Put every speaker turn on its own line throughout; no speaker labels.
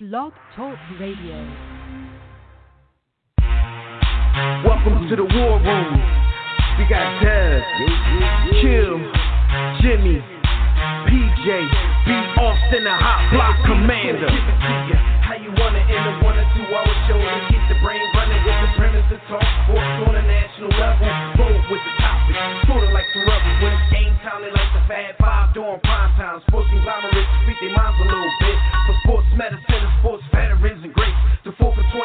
Blog Talk Radio.
Welcome to the War Room. We got Dev, Kill, Jimmy, PJ, B. Austin, the Hot Block Commander. How you want it in a 1 or 2 hour show to keep the brain running with the premise to talk sports on a national level. Roll with the topic, sorta like the rebels. When it's game time, they like the Fab Five during prime time. Sports conglomerates speak their minds a little bit. For sports medicine and sports veterans and greats. The 4 for 26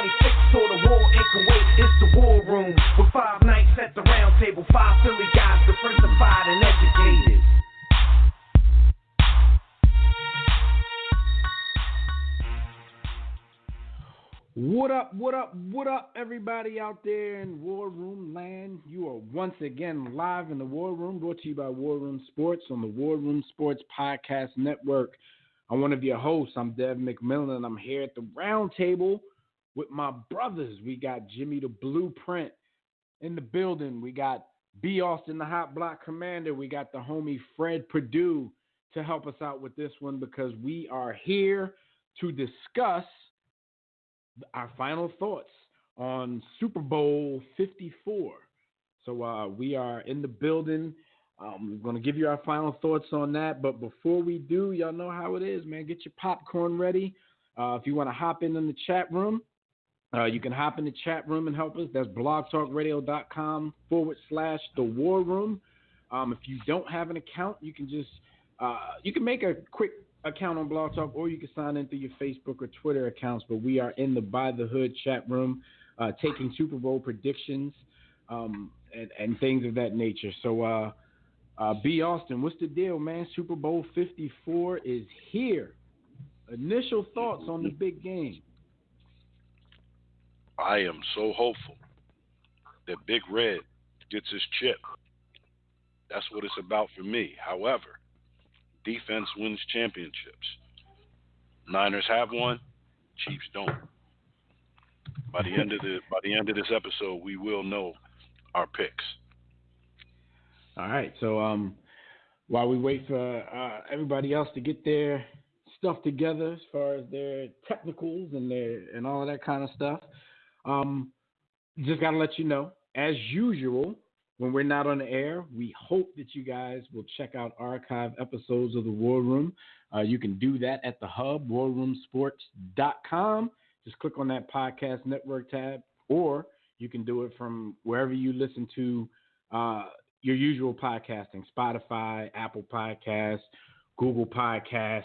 or the war in Kuwait. It's the War Room with 5 nights at the round table. 5 Philly guys, diversified and educated.
What up, everybody out there in War Room land? You are once again live in the War Room, brought to you by War Room Sports on the War Room Sports Podcast Network. I'm one of your hosts. I'm Dev McMillan, and I'm here at the round table with my brothers. We got Jimmy the Blueprint in the building. We got B. Austin, the Hot Block Commander. We got the homie Fred Perdue to help us out with this one because we are here to discuss our final thoughts on Super Bowl 54. So we are in the building. We're going to give you our final thoughts on that. But before we do, y'all know how it is, man. Get your popcorn ready. If you want to hop in the chat room, you can hop in the chat room and help us. That's blogtalkradio.com/the War Room. If you don't have an account, you can just you can make a quick account on Blog Talk, or you can sign in through your Facebook or Twitter accounts. But we are in the By the Hood chat room, taking Super Bowl predictions and things of that nature. So, B. Austin, what's the deal, man? Super Bowl 54 is here. Initial thoughts on the big game.
I am so hopeful that Big Red gets his chip. That's what it's about for me. However, defense wins championships. Niners have one, Chiefs don't. By the end of this episode, we will know our picks.
All right. So while we wait for everybody else to get their stuff together as far as their technicals and all of that kind of stuff, just got to let you know, as usual, when we're not on the air, we hope that you guys will check out archive episodes of the War Room. You can do that at the hub, warroomsports.com. Just click on that podcast network tab, or you can do it from wherever you listen to your usual podcasting, Spotify, Apple Podcasts, Google Podcasts,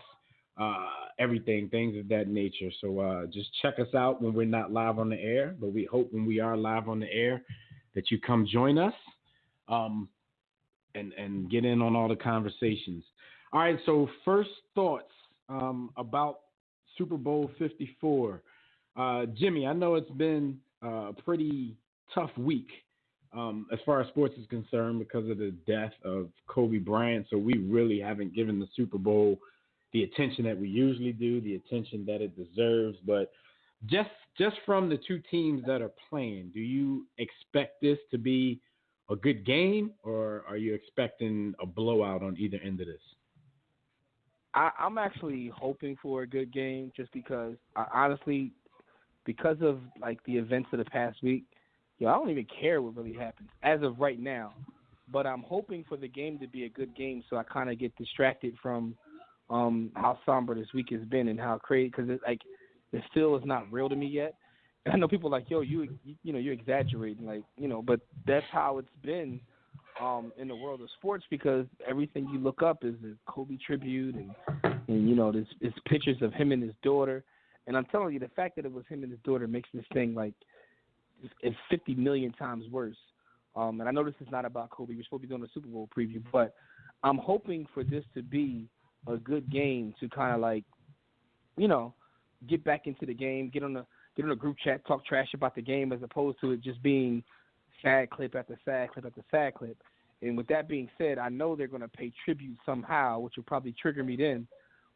everything, things of that nature. So just check us out when we're not live on the air, but we hope when we are live on the air that you come join us. And get in on all the conversations. All right, so first thoughts about Super Bowl 54. Jimmy, I know it's been a pretty tough week as far as sports is concerned because of the death of Kobe Bryant, so we really haven't given the Super Bowl the attention that we usually do, the attention that it deserves. But just from the two teams that are playing, do you expect this to be a good game, or are you expecting a blowout on either end of this?
I'm actually hoping for a good game, just because, honestly, because of like the events of the past week, I don't even care what really happens as of right now. But I'm hoping for the game to be a good game, so I kind of get distracted from how somber this week has been and how crazy, because it still is not real to me yet. And I know people are like, yo, you're exaggerating, but that's how it's been in the world of sports, because everything you look up is a Kobe tribute and there's pictures of him and his daughter. And I'm telling you, the fact that it was him and his daughter makes this thing like it's 50 million times worse. And I know this is not about Kobe. We're supposed to be doing a Super Bowl preview, but I'm hoping for this to be a good game to kind of get back into the game, get on a group chat, talk trash about the game, as opposed to it just being sad clip after sad clip after sad clip. And with that being said, I know they're going to pay tribute somehow, which will probably trigger me then.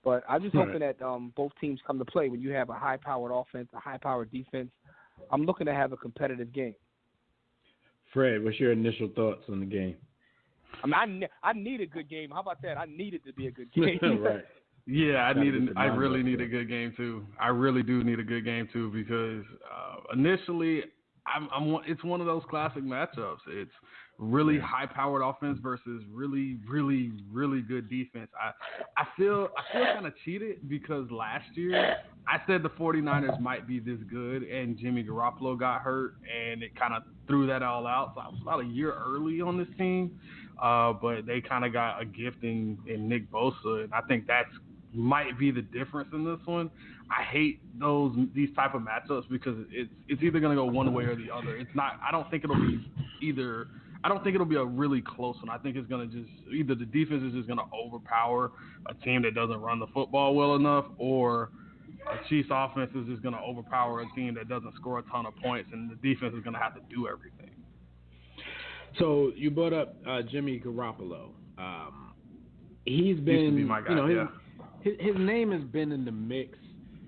But I'm just hoping that both teams come to play. When you have a high-powered offense, a high-powered defense, I'm looking to have a competitive game.
Fred, what's your initial thoughts on the game?
I mean, I need a good game. How about that? I need it to be a good game.
Right.
Yeah, I really need a good game too. I really do need a good game too because initially, it's one of those classic matchups. It's really high-powered offense versus really, really, really good defense. I feel kind of cheated because last year I said the 49ers might be this good, and Jimmy Garoppolo got hurt, and it kind of threw that all out. So I was about a year early on this team, but they kind of got a gift in Nick Bosa, and I think that's might be the difference in this one. I hate these type of matchups because it's either going to go one way or the other. It's not. I don't think it'll be either. I don't think it'll be a really close one. I think it's going to just either the defense is just going to overpower a team that doesn't run the football well enough, or a Chiefs offense is just going to overpower a team that doesn't score a ton of points, and the defense is going to have to do everything.
So you brought up Jimmy Garoppolo. He's been,
used to be my guy,
his name has been in the mix.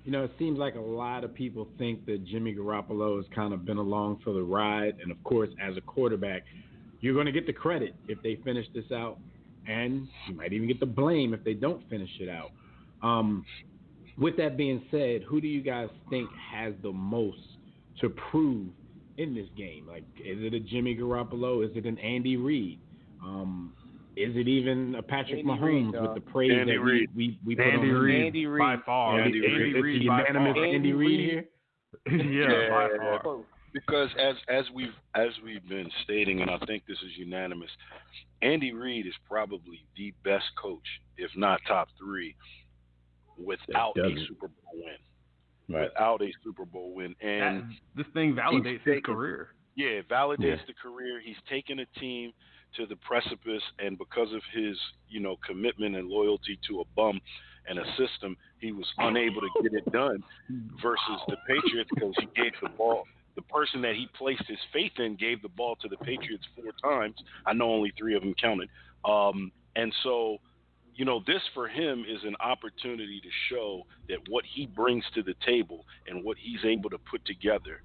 It seems like a lot of people think that Jimmy Garoppolo has kind of been along for the ride. And, of course, as a quarterback, you're going to get the credit if they finish this out. And you might even get the blame if they don't finish it out. With that being said, who do you guys think has the most to prove in this game? Like, is it a Jimmy Garoppolo? Is it an Andy Reid? Is it even a Patrick Mahomes with the praise
Andy
that
Reid.
we put on him?
Andy Reid
by far.
Andy Reid
by
unanimous
far.
Andy Reid here?
By far.
Because as we've been stating, and I think this is unanimous, Andy Reid is probably the best coach, if not top three, without a Super Bowl win.
Right.
Without a Super Bowl win, and
this thing validates his career.
Yeah, it validates the career. He's taken a team to the precipice, and because of his, commitment and loyalty to a bum and a system, he was unable to get it done versus the Patriots because he gave the ball. The person that he placed his faith in gave the ball to the Patriots 4 times. I know only 3 of them counted. And so, this for him is an opportunity to show that what he brings to the table and what he's able to put together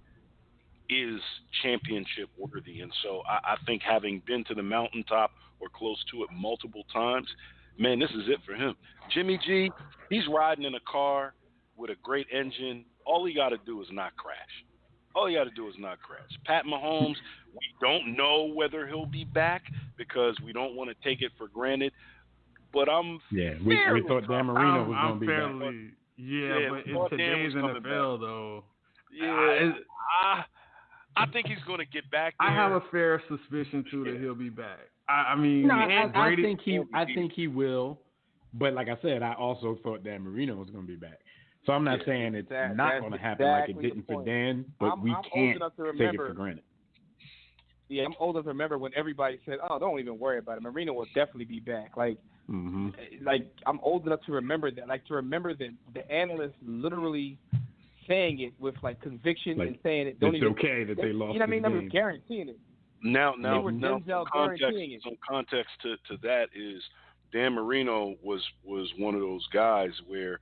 is championship worthy. And so I think having been to the mountaintop or close to it multiple times, man, this is it for him. Jimmy G, he's riding in a car with a great engine. All he got to do is not crash. Pat Mahomes, we don't know whether he'll be back because we don't want to take it for granted. But
we thought Dan Marino was going to be back.
But in today's NFL, though,
I think he's going to get back there.
I have a fair suspicion too that he'll be back. I
think he will, but like I said, I also thought Dan Marino was going to be back. So I'm not saying it's not going to happen like it didn't for Dan, but we can't take it for granted.
Yeah, I'm old enough to remember when everybody said, "Oh, don't even worry about it. Marino will definitely be back." Like I'm old enough to remember that. Like to remember that the analysts literally saying it with like conviction and saying it.
It's okay that they lost.
You know what I mean? They were guaranteeing it.
Now,
guaranteeing it.
Some context to that is Dan Marino was one of those guys where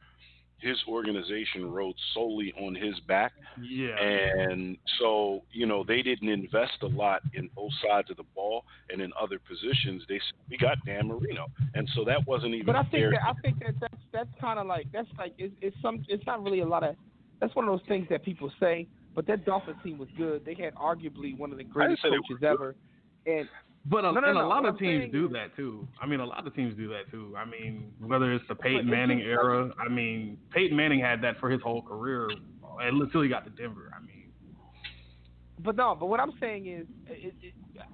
his organization rode solely on his back.
Yeah.
And so, they didn't invest a lot in both sides of the ball and in other positions. They said, we got Dan Marino. And so that wasn't even
But I think
fair.
that's kind of like it's not really a lot of. That's one of those things that people say, but that Dolphins team was good. They had arguably one of the greatest coaches ever.
But a lot of teams do that too. I mean, a lot of teams do that too. I mean, whether it's the Peyton Manning era. I mean, Peyton Manning had that for his whole career until he got to Denver. I mean.
But what I'm saying is,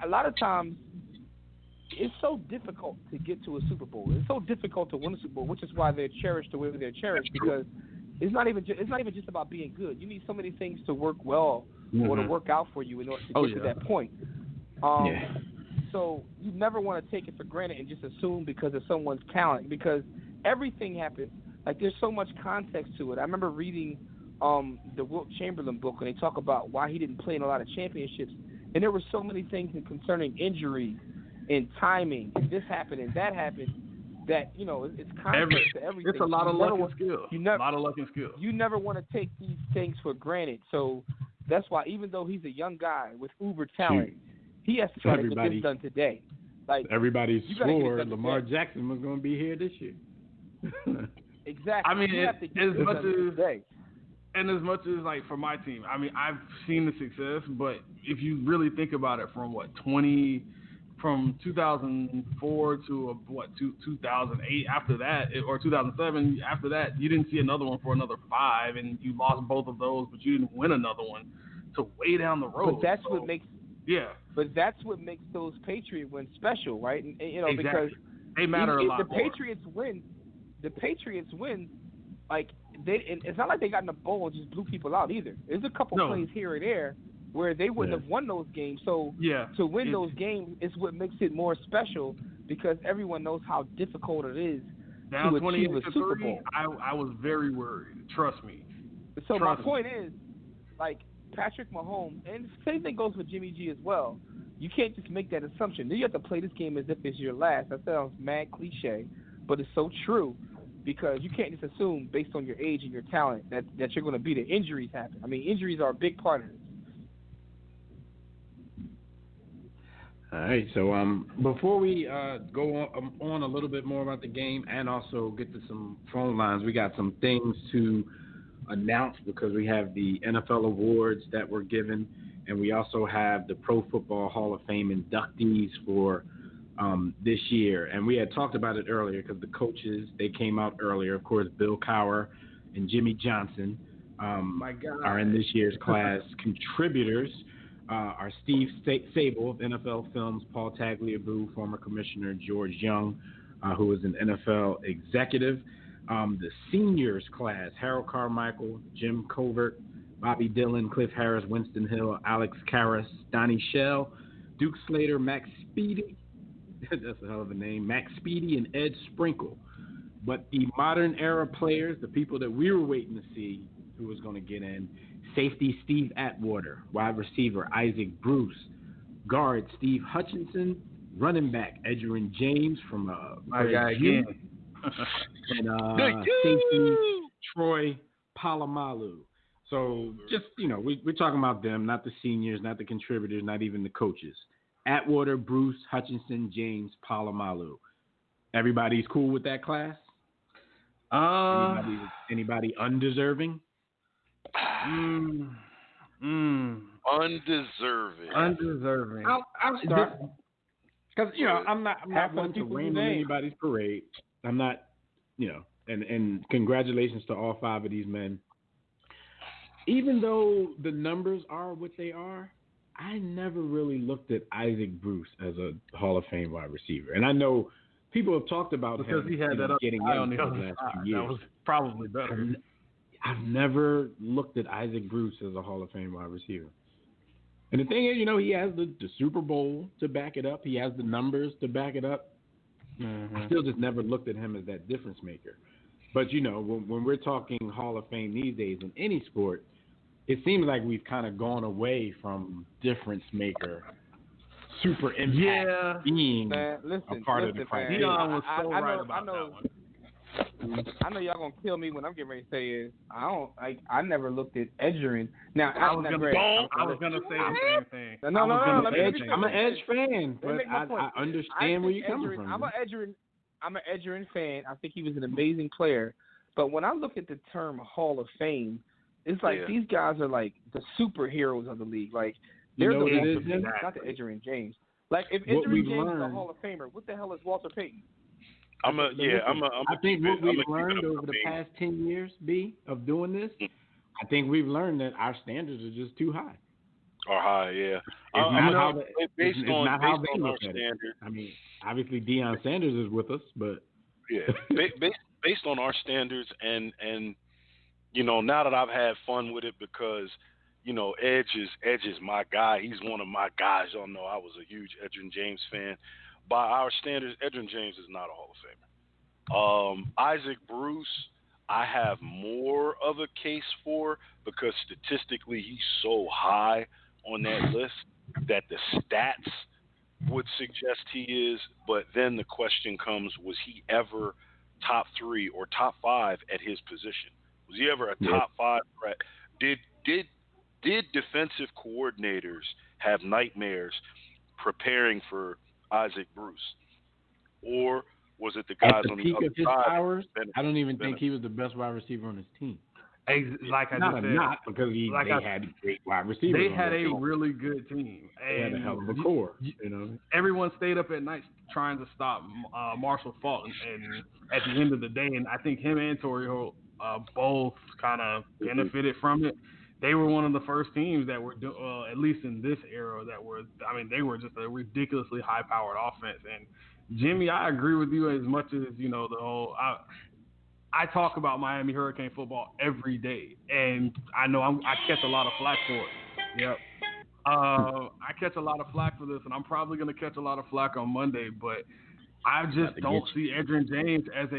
a lot of times, it's so difficult to get to a Super Bowl. It's so difficult to win a Super Bowl, which is why they're cherished the way they're cherished because it's not even just about being good. You need so many things to work well or to work out for you in order to get to that point. So you never want to take it for granted and just assume because of someone's talent because everything happens. Like there's so much context to it. I remember reading the Wilt Chamberlain book and they talk about why he didn't play in a lot of championships. And there were so many things concerning injury and timing and this happened and that happened that, it's context to everything.
It's a lot of luck and skill. A lot of luck and skill.
You never want to take these things for granted. So that's why even though he's a young guy with uber talent, he has to try to get this done today. Like
everybody swore Lamar Jackson was going to be here this year.
Exactly.
I mean,
you have to give
as much
them
as
today.
and as much as like for my team, I mean, I've seen the success, but if you really think about it, from 2004 to 2008, after that, or 2007, after that, you didn't see another one for another 5, and you lost both of those, but you didn't win another one till way down the road.
But that's what makes.
Yeah.
But that's what makes those Patriot wins special, right? And
Exactly.
because
they matter a lot
the
more.
The Patriots win. Like it's not like they got in the bowl and just blew people out either. There's a couple plays here and there where they wouldn't have won those games. So to win those games is what makes it more special because everyone knows how difficult it is
down
to achieve a Super
28-3,
Bowl.
I was very worried. Trust me.
So my point is, like Patrick Mahomes, and the same thing goes for Jimmy G as well. You can't just make that assumption. You have to play this game as if it's your last. That sounds mad cliche, but it's so true. Because you can't just assume based on your age and your talent that you're going to be there. Injuries happen. I mean, injuries are a big part of this.
All right, so before we go on a little bit more about the game and also get to some phone lines, we got some things to announce because we have the NFL awards that were given, and we also have the Pro Football Hall of Fame inductees for this year. And we had talked about it earlier because the coaches, they came out earlier. Of course, Bill Cowher and Jimmy Johnson are in this year's class. Contributors are Steve Sable of NFL Films, Paul Tagliabue, former commissioner George Young, who is an NFL executive. The seniors class, Harold Carmichael, Jim Covert, Bobby Dillon, Cliff Harris, Winston Hill, Alex Karras, Donnie Shell, Duke Slater, Max Speedy, that's a hell of a name, Max Speedy, and Ed Sprinkle. But the modern era players, the people that we were waiting to see who was going to get in, safety Steve Atwater, wide receiver Isaac Bruce, guard Steve Hutchinson, running back Edgerrin James from
my guy again,
and safety Troy Polamalu. So just, we're talking about them, not the seniors, not the contributors, not even the coaches. Atwater, Bruce, Hutchinson, James, Polamalu. Everybody's cool with that class? Anybody undeserving?
Undeserving.
I'll start. Because, I'm not one to rain on anybody's parade. I'm not, and congratulations to all 5 of these men. Even though the numbers are what they are, I never really looked at Isaac Bruce as a Hall of Fame wide receiver. And I know people have talked about
because
him
he had that
getting
eye
in
on the
for
other
the last
side.
few years.
That was probably better.
I've never looked at Isaac Bruce as a Hall of Fame wide receiver. And the thing is, he has the Super Bowl to back it up. He has the numbers to back it up. Mm-hmm. I still just never looked at him as that difference maker. But, when we're talking Hall of Fame these days in any sport, it seems like we've kind of gone away from difference maker, super impact being a part of the criteria.
Dion was so right about that one.
I know y'all gonna kill me when I'm getting ready to say is I never looked at Edgerrin. Now
I was gonna say the same thing.
No.
I'm an Edge fan, but I understand where you're coming from.
I'm an Edgerrin fan. I think he was an amazing player. But when I look at the term Hall of Fame, it's like these guys are like the superheroes of the league. Like they're the Walter Payton, not the Edgerrin James. Like if Edgerrin James is a Hall of Famer, what the hell is Walter Payton?
I think what we've learned over the past 10 years, of doing this, I think we've learned that our standards are just too high.
Are high, yeah.
It's not how they look at it. I mean, obviously Deion Sanders is with us, but
based on our standards and now that I've had fun with it because Edge is my guy. He's one of my guys. Y'all know I was a huge Edgerrin James fan. By our standards, Edgerrin James is not a Hall of Famer. Isaac Bruce, I have more of a case for because statistically he's so high on that list that the stats would suggest he is. But then the question comes, was he ever top 3 or top 5 at his position? Was he ever a top 5 threat? Did defensive coordinators have nightmares preparing for Isaac Bruce? Or was it the
At
guys
the
on the
peak
other
of his
side?
powers, I don't even think he was the best wide receiver on his team.
Like I
Not
just
a
said,
knock because they had great wide receivers.
They had a really good team.
They had a hell of a core.
Everyone stayed up at night trying to stop Marshall Faulk, and at the end of the day, and I think him and Torrey Holt both kind of benefited from it. They were one of the first teams that were, at least in this era, that were. I mean, they were just a ridiculously high-powered offense. And Jimmy, I agree with you as much as the whole. I talk about Miami Hurricane football every day, and I know I catch a lot of flack for it. Yep. I catch a lot of flack for this, and I'm probably going to catch a lot of flack on Monday, but I just don't see Edgerrin James as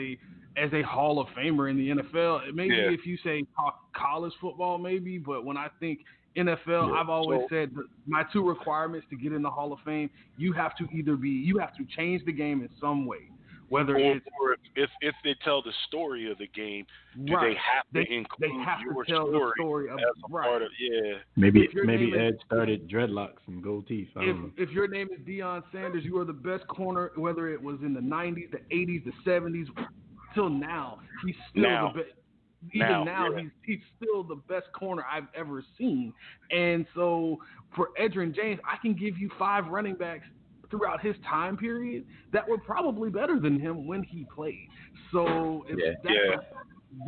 a Hall of Famer in the NFL. Maybe if you say college football, maybe, but when I think NFL, I've always said that my two requirements to get in the Hall of Fame, you have to change the game in some way. Whether
or if they tell the story of the game, do they have to include your
tell the story of,
as a part of
Maybe Ed started dreadlocks and gold teeth.
If your name is Deion Sanders, you are the best corner, whether it was in the 90s, the 80s, the 70s, till now. He's still the best. Even now, he's still the best corner I've ever seen. And so for Edgerrin James, I can give you 5 running backs throughout his time period that were probably better than him when he played. So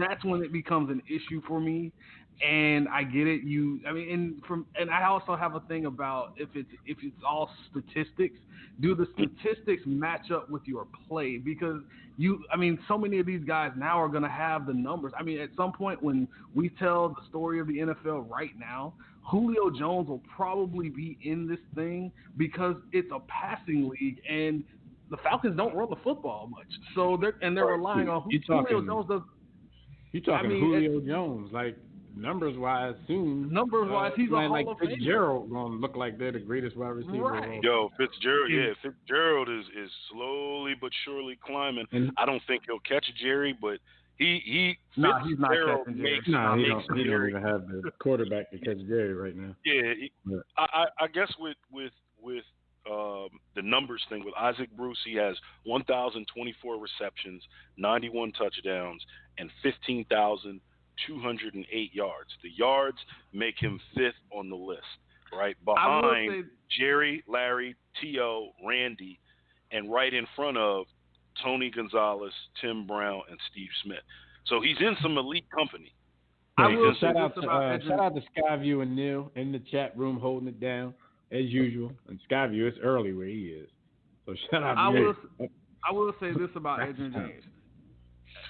that's when it becomes an issue for me. And I get it. And I also have a thing about if it's all statistics, do the statistics match up with your play? Because so many of these guys now are going to have the numbers. I mean, at some point when we tell the story of the NFL right now, Julio Jones will probably be in this thing because it's a passing league and the Falcons don't run the football much. So they're relying on Julio Jones does.
You're talking Julio Jones, like numbers-wise soon.
Numbers-wise, he's a Hall of Famer.
Fitzgerald going to look like they're the greatest wide receiver.
Right.
Fitzgerald is slowly but surely climbing. And I don't think he'll catch Jerry, but he's not catching Jerry.
He don't even have the quarterback to catch Jerry right now.
Yeah, I guess with the numbers thing with Isaac Bruce, he has 1,024 receptions, 91 touchdowns, and 15,208 yards. The yards make him 5th on the list, right behind Jerry, Larry, T.O., Randy, and right in front of Tony Gonzalez, Tim Brown, and Steve Smith. So he's in some elite company.
Shout out to Skyview and Neil in the chat room holding it down as usual. And Skyview, it's early where he is. So shout out to Neil.
I will say this about Edgerrin James.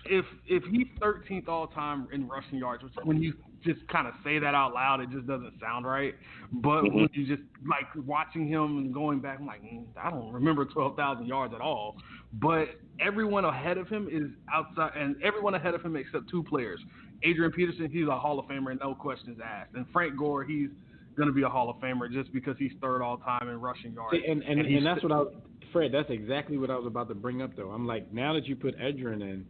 If he's 13th all time in rushing yards, which when you just kind of say that out loud, it just doesn't sound right. But when you just like watching him and going back, I'm like, I don't remember 12,000 yards at all. But everyone ahead of him is outside, and everyone ahead of him except 2 players. Adrian Peterson, he's a Hall of Famer, no questions asked. And Frank Gore, he's going to be a Hall of Famer just because he's 3rd all time in rushing yards.
And that's what Fred, that's exactly what I was about to bring up, though. I'm like, now that you put Edgerrin in,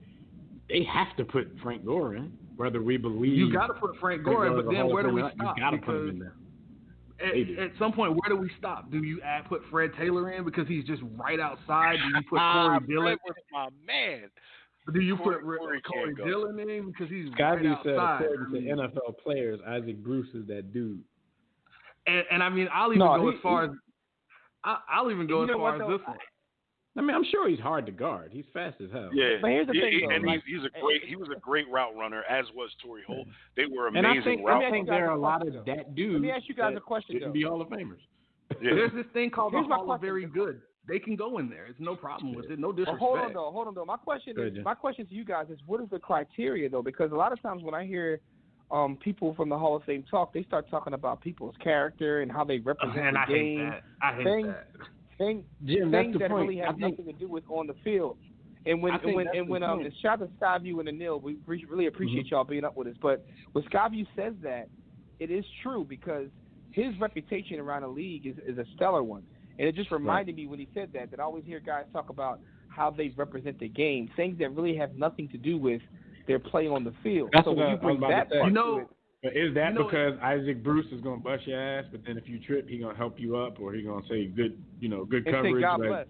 they have to put Frank Gore in, whether we believe.
You got to put Frank Gore in, but then where do we stop?
You got to put him in there.
At some point, where do we stop? Do you put Fred Taylor in because he's just right outside? Do you put Corey Dillon?
Fred was my man.
Do you put Corey Dillon in because he's right outside?
Said, according to NFL players, Isaac Bruce is that dude.
And I mean, I'll even go as far as this one.
I mean, I'm sure he's hard to guard. He's fast as hell.
Yeah,
but here's the thing, though.
And he was a great route runner, as was Torrey Holt. They were amazing
route runners. I think there are a lot of that dudes.
Let me ask you guys a question,
though. Be Hall of Famers.
Yeah.
There's this thing called the Hall of Very Good. They can go in there. It's no problem with it. No disrespect.
Hold on though. My question to you guys is, what is the criteria though? Because a lot of times when I hear people from the Hall of Fame talk, they start talking about people's character and how they represent the game.
I hate that.
Things that really have nothing to do with on the field. And when shout out to Skyview and Anil, we really appreciate y'all being up with us. But when Skyview says that, it is true because his reputation around the league is a stellar one. And it just reminded me when he said that I always hear guys talk about how they represent the game, things that really have nothing to do with their play on the field.
That's
so when you bring that part to it.
But is that because Isaac Bruce is going to bust your ass, but then if you trip, he's going to help you up, or he's going to say good coverage?
Say God bless.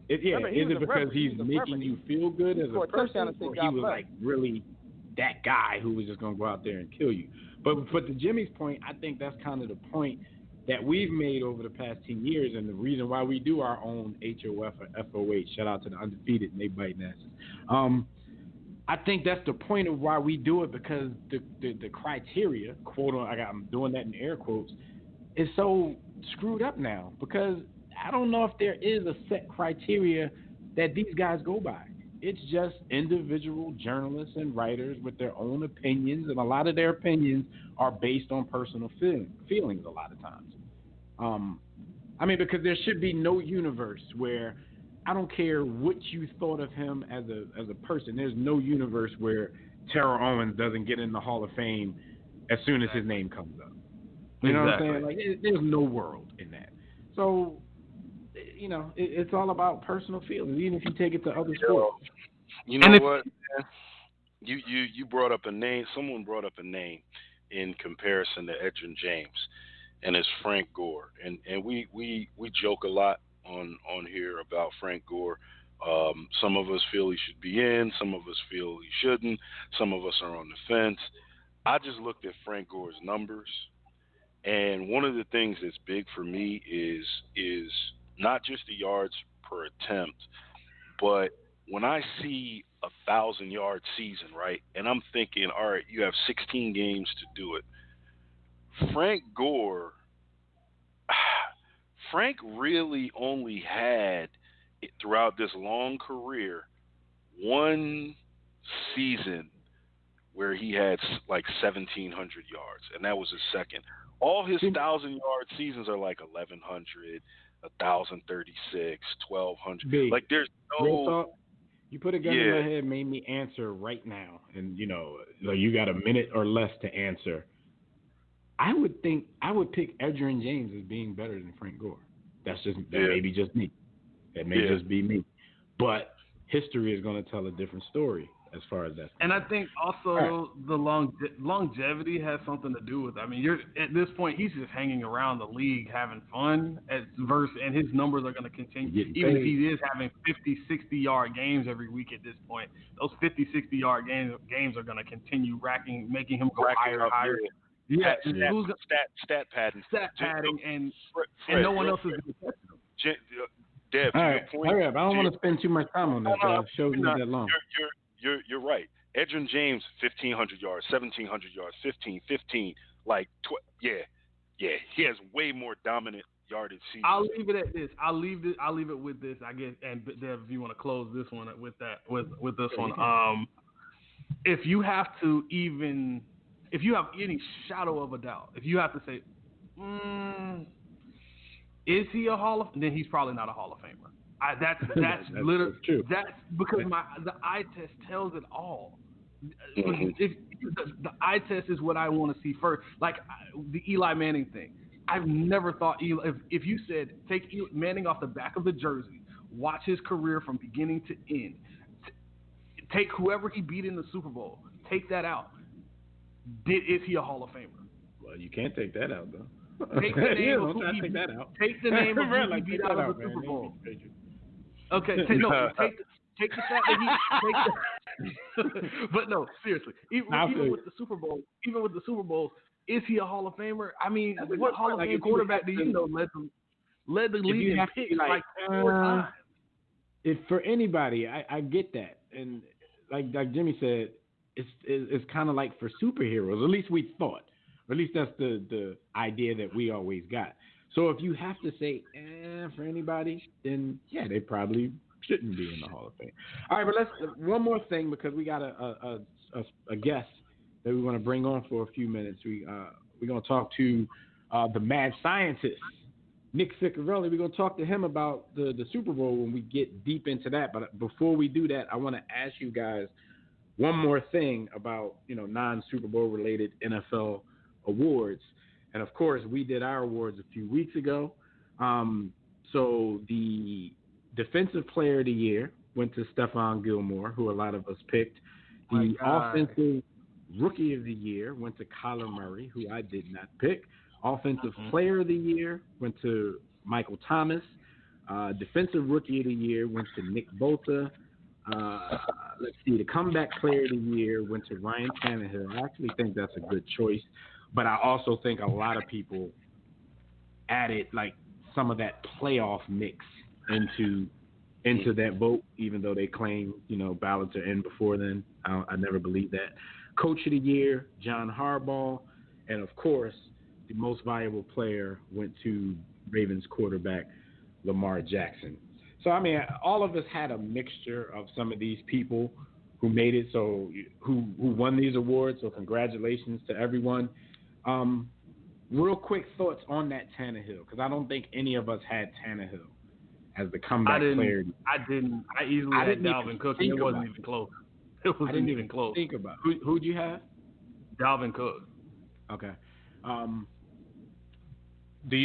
Is it because he's making you feel good as a person, or he was like really that guy who was just going to go out there and kill you? But to Jimmy's point, I think that's kind of the point that we've made over the past 10 years, and the reason why we do our own HOF or FOH. Shout out to the undefeated, and they biting asses. I think that's the point of why we do it, because the criteria, I'm doing that in air quotes, is so screwed up now, because I don't know if there is a set criteria that these guys go by. It's just individual journalists and writers with their own opinions, and a lot of their opinions are based on personal feelings a lot of times. Because there should be no universe where, I don't care what you thought of him as a person, there's no universe where Terrell Owens doesn't get in the Hall of Fame as soon as his name comes up. You know what I'm saying? Like, there's no world in that. So, it's all about personal feelings, even if you take it to other sports.
You know what? You brought up a name. Someone brought up a name in comparison to Edgerrin James, and it's Frank Gore. And we joke a lot on here about Frank Gore. Some of us feel he should be in. Some of us feel he shouldn't. Some of us are on the fence. I just looked at Frank Gore's numbers, and one of the things that's big for me is not just the yards per attempt, but when I see 1,000-yard season, right, and I'm thinking, all right, you have 16 games to do it. Frank really only had, throughout this long career, one season where he had like 1,700 yards, and that was his second. All his 1,000-yard seasons are like 1,100, 1,036, 1,200. Like, there's no.
You put a gun in my head, made me answer right now, and you got a minute or less to answer. I would pick Edgerrin James as being better than Frank Gore. That may be just me. That may just be me. But history is going to tell a different story as far as that.
And I think also the longevity has something to do with it. I mean, at this point, he's just hanging around the league having fun, and his numbers are going to continue. Even if he is having 50, 60-yard games every week at this point, those 50, 60-yard games are going to continue making him go higher and higher. Yeah,
stat padding,
and no one else is going to catch him.
Dev,
all right, your point. Hurry up. I don't want to spend too much time on this. Show's not that long.
You're right. Edgerrin James, 1,500 yards, 1,700 yards, 15, like he has way more dominant yardage seasons.
I'll leave it at this. I'll leave it with this. I guess. And Dev, if you want to close this one with this one, if you have any shadow of a doubt, if you have to say, is he a Hall of? Then he's probably not a Hall of Famer. That's literally true. That's because the eye test tells it all. If the eye test is what I want to see first, like the Eli Manning thing. I've never thought Eli. If you said take Eli Manning off the back of the jersey, watch his career from beginning to end, take whoever he beat in the Super Bowl, take that out. Is he a Hall of Famer?
Well, you can't take that out though.
Take the name of who he beat out. Take the name of who he beat out of the Super Bowl. Okay, take the fact that but no, seriously. Even with the Super Bowl, is he a Hall of Famer? I mean, what Hall of Fame quarterback do you know led the league in picks like 4 times?
If for anybody, I get that, and like Jimmy said, it's kind of like for superheroes. At least we thought. Or at least that's the idea that we always got. So if you have to say for anybody, then they probably shouldn't be in the Hall of Fame. All right, but let's one more thing, because we got a guest that we want to bring on for a few minutes. We're going to talk to the mad scientist, Nick Ciccarelli. We're going to talk to him about the Super Bowl when we get deep into that. But before we do that, I want to ask you guys one more thing about non-Super Bowl related NFL awards. And of course, we did our awards a few weeks ago. So the Defensive Player of the Year went to Stephon Gilmore, who a lot of us picked. The Offensive Rookie of the Year went to Kyler Murray, who I did not pick. Offensive Player of the Year went to Michael Thomas. Defensive Rookie of the Year went to Nick Bosa. Let's see, the Comeback Player of the Year went to Ryan Tannehill. I actually think that's a good choice, but I also think a lot of people added like some of that playoff mix into that vote, even though they claim, ballots are in before then. I never believed that. Coach of the Year, John Harbaugh, and of course, the most valuable player went to Ravens quarterback Lamar Jackson. So, I mean, all of us had a mixture of some of these people who made it, so who won these awards, so congratulations to everyone. Real quick thoughts on that Tannehill, because I don't think any of us had Tannehill as the comeback player.
I didn't. I easily had Dalvin Cook, and it wasn't even close. It wasn't even close.
Think about it. Who'd you have?
Dalvin Cook.
Okay. Do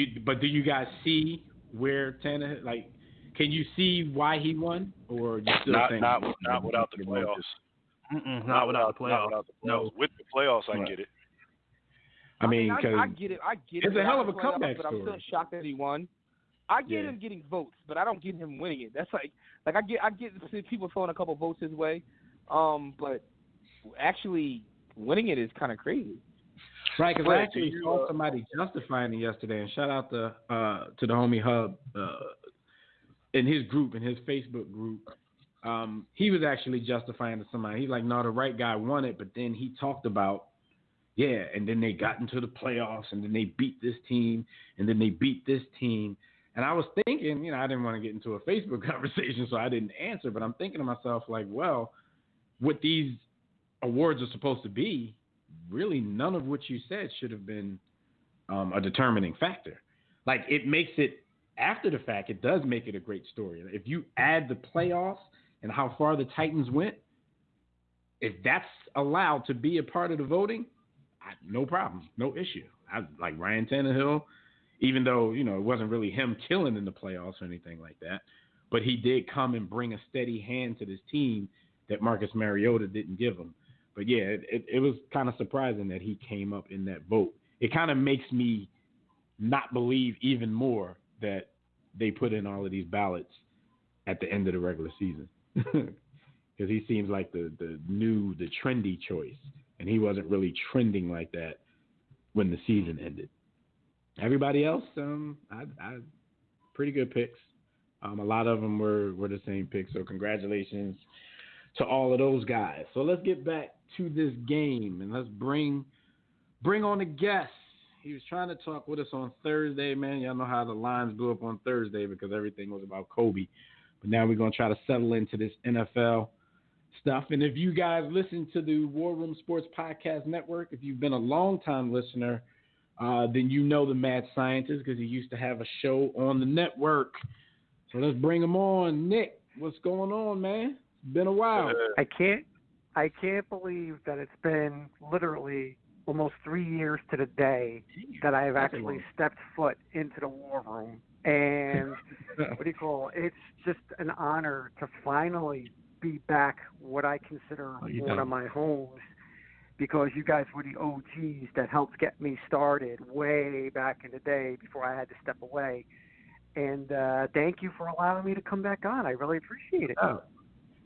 you guys see where Tannehill, like, can you see why he won, or you still think
not without the playoffs?
Not without the playoffs.
No, with the playoffs, I get it.
I mean,
I get it.
It's a hell of a comeback
but
story.
I'm still shocked that he won. I get him getting votes, but I don't get him winning it. That's like I get people throwing a couple votes his way, but actually winning it is kind of crazy.
Right, because I actually saw somebody justifying it yesterday, and shout out to the homie Hub in his group, in his Facebook group. He was actually justifying to somebody. He's like, no, the right guy won it, but then he talked about, and then they got into the playoffs, and then they beat this team, and then they beat this team. And I was thinking, I didn't want to get into a Facebook conversation, so I didn't answer, but I'm thinking to myself, like, well, what these awards are supposed to be, really none of what you said should have been a determining factor. Like, it makes it, after the fact, it does make it a great story. If you add the playoffs and how far the Titans went, if that's allowed to be a part of the voting, no problem, no issue. I like Ryan Tannehill, even though, it wasn't really him killing in the playoffs or anything like that, but he did come and bring a steady hand to this team that Marcus Mariota didn't give him. But, it was kind of surprising that he came up in that vote. It kind of makes me not believe even more that they put in all of these ballots at the end of the regular season. Because he seems like the trendy choice, and he wasn't really trending like that when the season ended. Everybody else, I pretty good picks. A lot of them were the same picks, so congratulations to all of those guys. So let's get back to this game, and let's bring on a guest. He was trying to talk with us on Thursday, man. Y'all know how the lines blew up on Thursday because everything was about Kobe. But now we're going to try to settle into this NFL stuff. And if you guys listen to the War Room Sports Podcast Network, if you've been a long-time listener, then you know the Mad Scientist because he used to have a show on the network. So let's bring him on. Nick, what's going on, man? It's been a while.
I can't believe that it's been literally almost 3 years to the day that I have actually stepped foot into the War Room. And it's just an honor to finally be back what I consider one of my homes, because you guys were the OGs that helped get me started way back in the day before I had to step away. And thank you for allowing me to come back on. I really appreciate it.
Oh,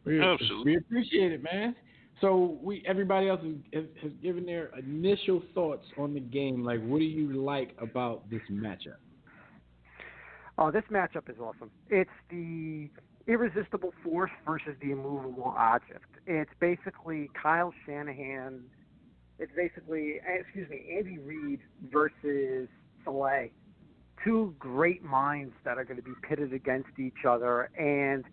we appreciate it, man. So everybody else has given their initial thoughts on the game. Like, what do you like about this matchup?
Oh, this matchup is awesome. It's the irresistible force versus the immovable object. It's basically Kyle Shanahan. It's basically, Andy Reid versus Saleh. Two great minds that are going to be pitted against each other. And,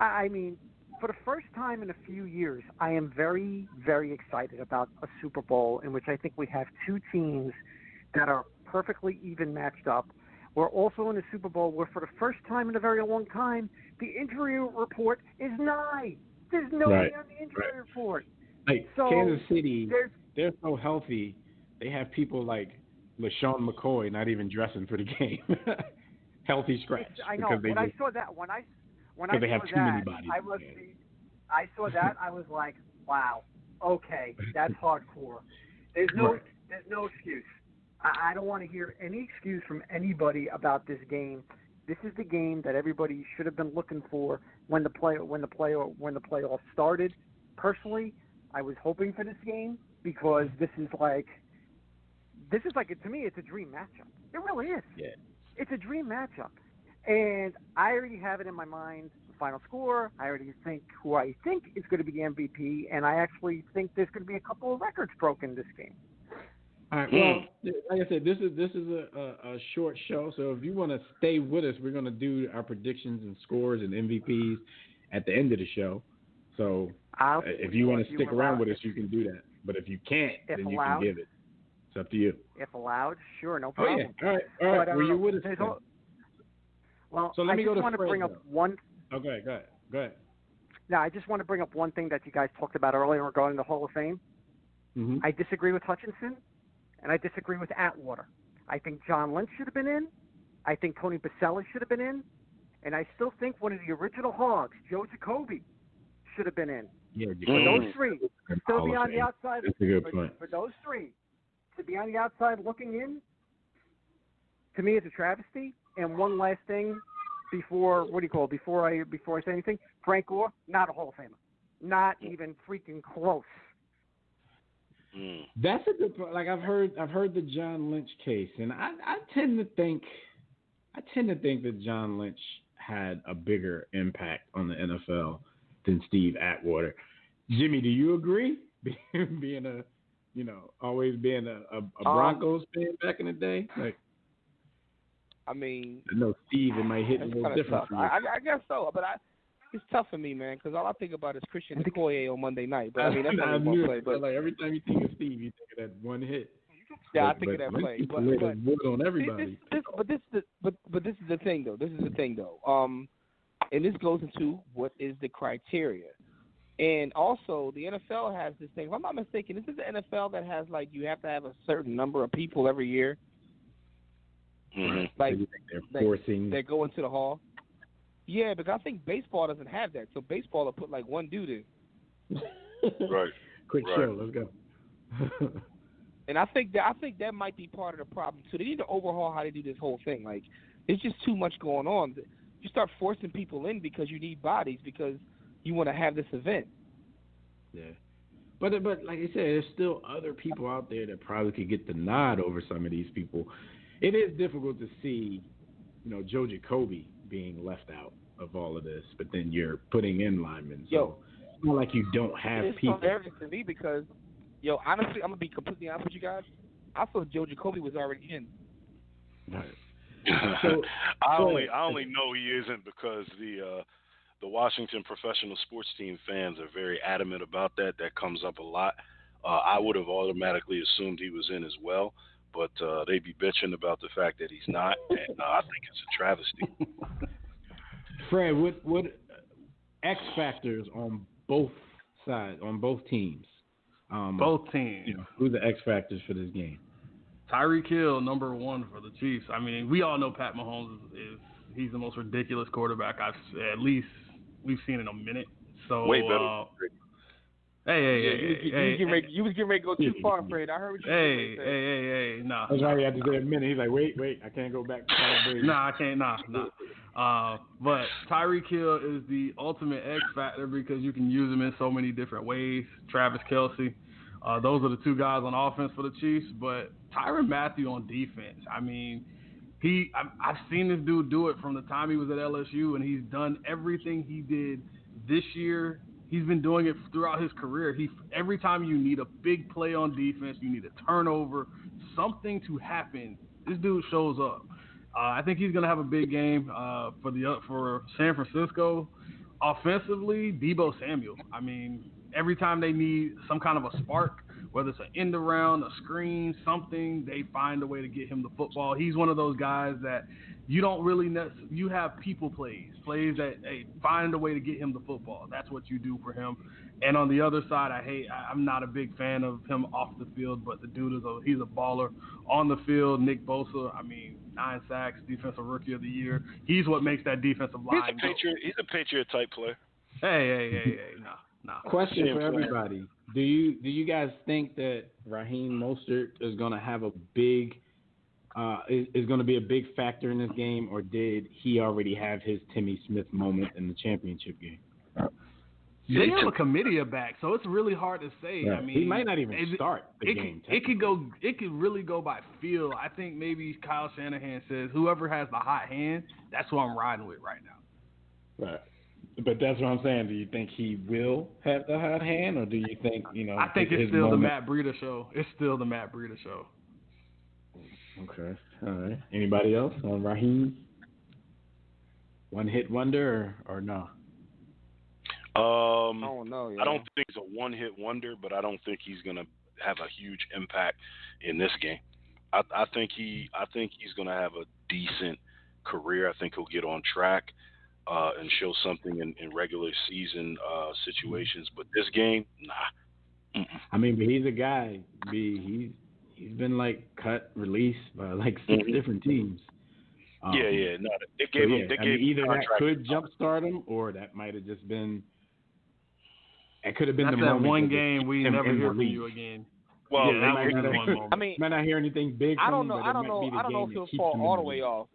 I mean, for the first time in a few years, I am very, very excited about a Super Bowl in which I think we have two teams that are perfectly even matched up. We're also in a Super Bowl where, for the first time in a very long time, the injury report is 9. There's nobody on the injury report.
Like, so Kansas City, they're so healthy. They have people like LaShawn McCoy not even dressing for the game. Healthy scratch.
I know. When I saw that,
they have too many bodies.
I saw that. I was like, wow, okay, that's hardcore. There's no excuse. I don't want to hear any excuse from anybody about this game. This is the game that everybody should have been looking for when the playoffs started. Personally, I was hoping for this game because this is like to me it's a dream matchup. It really is.
Yeah.
It's a dream matchup. And I already have it in my mind, the final score. I already think who I think is going to be the MVP, and I actually think there's going to be a couple of records broken this game.
All right. Well, like I said, this is a short show, so if you want to stay with us, we're going to do our predictions and scores and MVPs at the end of the show. So if you want to stick around with us, you can do that. But if you can't, then you can give it. It's up to you.
If allowed, sure, no problem.
Oh, yeah. All right. Were you with us?
Well,
so let me
I just
go
want to bring up one.
Okay, go ahead.
No, I just want to bring up one thing that you guys talked about earlier regarding the Hall of Fame.
Mm-hmm.
I disagree with Hutchinson, and I disagree with Atwater. I think John Lynch should have been in. I think Tony Baselli should have been in. And I still think one of the original Hogs, Joe Jacoby, should have been in.
Yeah,
for those three to still be on the outside.
That's a good point.
For those three to be on the outside looking in, to me, it's a travesty. And one last thing, before I say anything, Frank Gore, not a Hall of Famer, not even freaking close.
That's a good point. Like I've heard the John Lynch case, and I tend to think that John Lynch had a bigger impact on the NFL than Steve Atwater. Jimmy, do you agree? Always being a Broncos fan back in the day, like.
I mean,
no, Steve, it might hit a little different for you.
I guess so, but it's tough for me, man, because all I think about is Christian Okoye on Monday night. But I mean, that's not one play. But
like every time you think of Steve, you think of that one hit.
Yeah, I think of that play. But
on everybody.
This is the thing, though. And this goes into what is the criteria, and also the NFL has this thing. If I'm not mistaken, this is the NFL that has like you have to have a certain number of people every year.
Mm-hmm.
Like
they're forcing.
They go into the hall. Yeah, because I think baseball doesn't have that. So baseball will put like one dude in.
Right.
Quick show. Let's go.
And I think that might be part of the problem too. They need to overhaul how they do this whole thing. Like it's just too much going on. You start forcing people in because you need bodies because you want to have this event.
Yeah. But like I said, there's still other people out there that probably could get the nod over some of these people. It is difficult to see, Joe Jacoby being left out of all of this, but then you're putting in linemen. So it's not like you don't have people.
It's so arrogant to me because, honestly, I'm going to be completely honest with you guys. I thought Joe Jacoby was already in.
Right. So,
I only know he isn't because the Washington professional sports team fans are very adamant about that. That comes up a lot. I would have automatically assumed he was in as well. But they be bitching about the fact that he's not, and I think it's a travesty.
Fred, what X factors on both sides, on both teams?
Both teams.
Who's the X factors for this game?
Tyreek Hill, number one for the Chiefs. I mean, we all know Pat Mahomes he's the most ridiculous quarterback we've seen in a minute. So
way better.
Hey.
You was getting ready to go too far, Fred. I heard what you said.
Hey, nah.
That's why he had to say a minute. He's like, wait, I can't go back to Brady.
Nah, I can't, nah. But Tyreek Hill is the ultimate X factor because you can use him in so many different ways. Travis Kelce, those are the two guys on offense for the Chiefs. But Tyrann Mathieu on defense, I mean, I've seen this dude do it from the time he was at LSU, and he's done everything he did this year. He's been doing it throughout his career. Every time you need a big play on defense, you need a turnover, something to happen, this dude shows up. I think he's going to have a big game for San Francisco. Offensively, Deebo Samuel. I mean, every time they need some kind of a spark, whether it's an end around, a screen, something, they find a way to get him the football. He's one of those guys that you don't really you have people plays that find a way to get him the football. That's what you do for him. And on the other side, I'm not a big fan of him off the field, but the dude he's a baller on the field. Nick Bosa, I mean, 9 sacks, defensive rookie of the year. He's what makes that defensive line.
He's a Patriot type player.
Hey, nah.
Question for everybody: Do you guys think that Raheem Mostert is going to have a big is going to be a big factor in this game, or did he already have his Timmy Smith moment in the championship game?
They have a committee back, so it's really hard to say.
Right.
I mean,
he might not even start the game.
It could really go by feel. I think maybe Kyle Shanahan says whoever has the hot hand, that's who I'm riding with right now.
Right. But that's what I'm saying. Do you think he will have the hot hand, or do you think,
I think it's still the Matt Breida show. It's still the Matt Breida show.
Okay. All right. Anybody else on Raheem? One hit wonder or no?
I don't know. Yeah.
I don't think it's a one-hit wonder, but I don't think he's going to have a huge impact in this game. I think he's going to have a decent career. I think he'll get on track and show something in regular season situations. But this game, nah. Mm-mm.
I mean, but he's a guy. He's been like cut, released by like 6 different teams.
No, they gave him. They gave
either
him
that could jumpstart him, or that might have just been. It could have been
that's
the
that
moment
one game we never hear from you again.
Well,
that was the one moment.
I mean,
might not hear anything big.
I don't know.
I don't know
if he'll fall all the way off.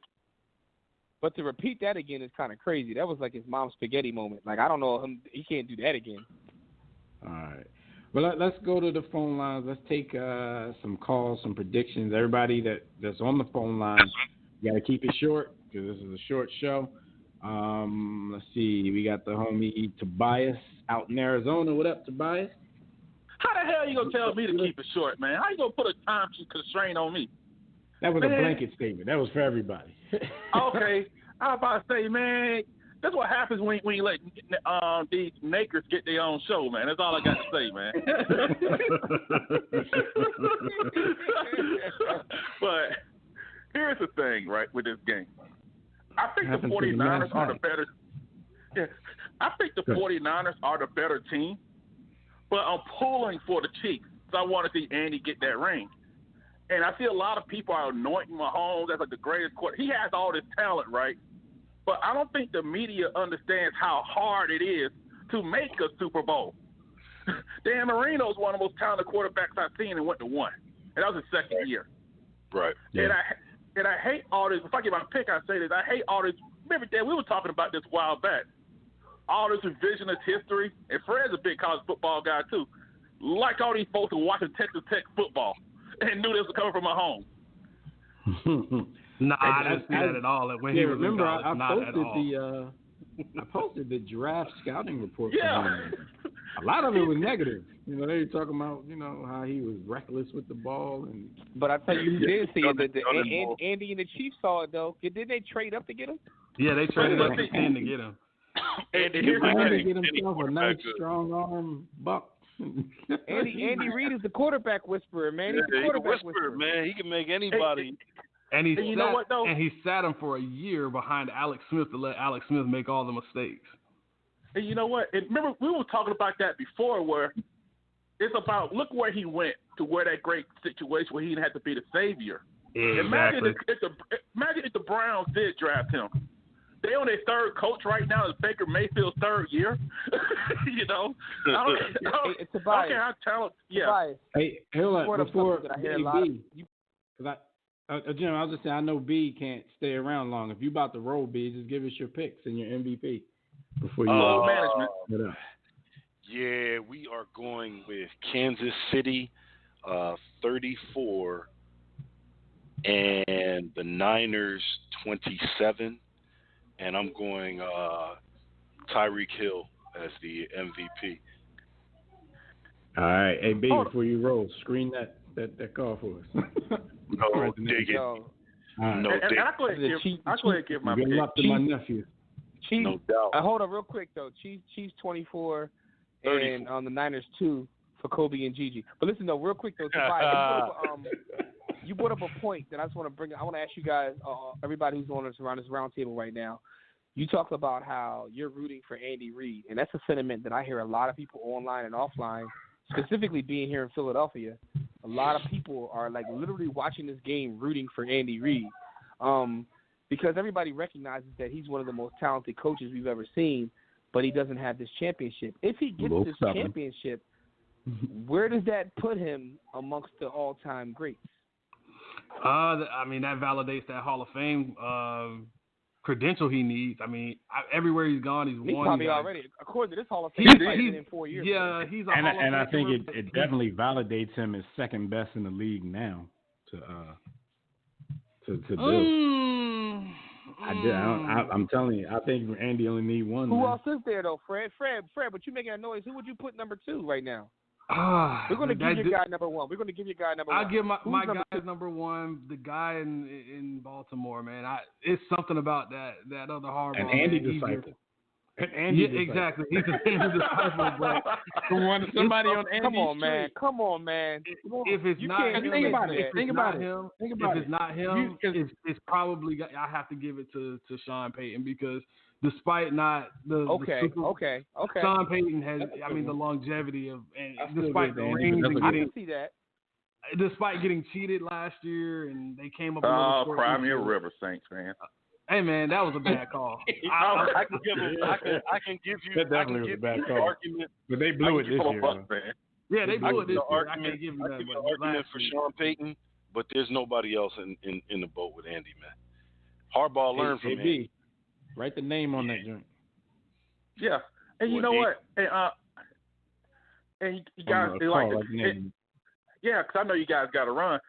But to repeat that again is kind of crazy. That was like his mom's spaghetti moment. Like, I don't know him. He can't do that again.
All right. Well, let's go to the phone lines. Let's take some calls, some predictions. Everybody that's on the phone line, you got to keep it short because this is a short show. Let's see. We got the homie Tobias out in Arizona. What up, Tobias?
How the hell you going to tell me to keep it short, man? How you going to put a time constraint on me?
That was a blanket statement. That was for everybody.
Okay. I was about to say, man, that's what happens when you let these nakers get their own show, man. That's all I got to say, man. But here's the thing, right, with this game. I think the 49ers are the better. Yeah, I think the 49ers are the better team, but I'm pulling for the Chiefs. So I want to see Andy get that ring. And I see a lot of people are anointing Mahomes as like the greatest quarterback. He has all this talent, right? But I don't think the media understands how hard it is to make a Super Bowl. Dan Marino's one of the most talented quarterbacks I've seen and went to one. And that was his second year.
Right.
Yeah. And I hate all this. If I get my pick, I say this. I hate all this. Remember, Dan, we were talking about this a while back. All this revisionist history. And Fred's a big college football guy, too. Like all these folks who watching Texas Tech football and knew this was coming from Mahomes.
Nah, I didn't see that at all. When he was
remember,
in college,
I posted the draft scouting report.
Yeah.
A lot of it was negative. They were talking about, how he was reckless with the ball.
But I tell you, who did see it. Andy and the Chiefs saw it, though. Did they trade up to get him?
Yeah, they traded up to 10 to get him.
And here's the
to
thing.
get himself a nice, strong arm buck.
Andy Reid is the quarterback whisperer, man. He's the quarterback whisperer,
man. He can make anybody.
And he sat him for a year behind Alex Smith to let Alex Smith make all the mistakes.
And you know what? And remember, we were talking about that before, where it's about look where he went to where that great situation where he didn't have to be the savior.
Exactly.
Imagine if the Browns did draft him. They on their third coach right now. It's Baker Mayfield's third year. I don't care how talented. Yeah.
Tobias.
Hey, hold on. Before
I hear a lot
Jim, I was just saying, I know B can't stay around long. If you about to roll, B, just give us your picks and your MVP before you
management.
Yeah, we are going with Kansas City 34 and the Niners 27. And I'm going Tyreek Hill as the MVP.
All right. Hey, B, before you roll, screen that call for us.
No, dig it.
No.
No, dig
and I go ahead and give my pick.
Good luck to my nephew.
Chiefs,
no doubt.
Hold on real quick, though. Chiefs 24 and on the Niners 2 for Kobe and Gigi. But listen, though, real quick, though, Tobias, you brought up a point that I just want to bring. I want to ask you guys, everybody who's on around this round table right now. You talked about how you're rooting for Andy Reid, and that's a sentiment that I hear a lot of people online and offline, specifically being here in Philadelphia. A lot of people are like literally watching this game rooting for Andy Reid because everybody recognizes that he's one of the most talented coaches we've ever seen, but he doesn't have this championship. If he gets this championship, where does that put him amongst the all-time greats?
I mean, that validates that Hall of Fame credential he needs. I mean, everywhere he's gone, he's won.
Probably already, according to this Hall of Fame, he's in 4 years.
Yeah, he's a Hall of Fame.
And I think it definitely validates him as second best in the league now to Bill. I'm telling you, I think Andy only need one.
Who else is there though, Fred? But you making that noise. Who would you put number 2 right now? We're going to give you guy number 1. We're going to give you guy number 1.
I'll give my guy is number 1. The guy in Baltimore, man. It's something about that other Harbaugh.
And Andy disciple.
Exactly. He's an Andy disciple, but
somebody on Andy's
Come on, man.
If it's not him, if it's not him, it's probably I have to give it to Sean Payton because despite not the Sean Payton has the longevity of and despite the rings and getting
I can see that.
Despite getting cheated last year and they came up.
Oh, cry me a river, Saints fan.
Hey man, that was a bad call.
I can give you
that definitely was a bad call.
Argument,
but they blew it this year.
Yeah, they blew it this year. I
can't give you that. I give you an argument for Sean Payton, but there's nobody else in the boat with Andy, man. Harbaugh learned from him.
Write the name on that joint.
Yeah, and you know what? And you guys, yeah, because I know you guys got to run.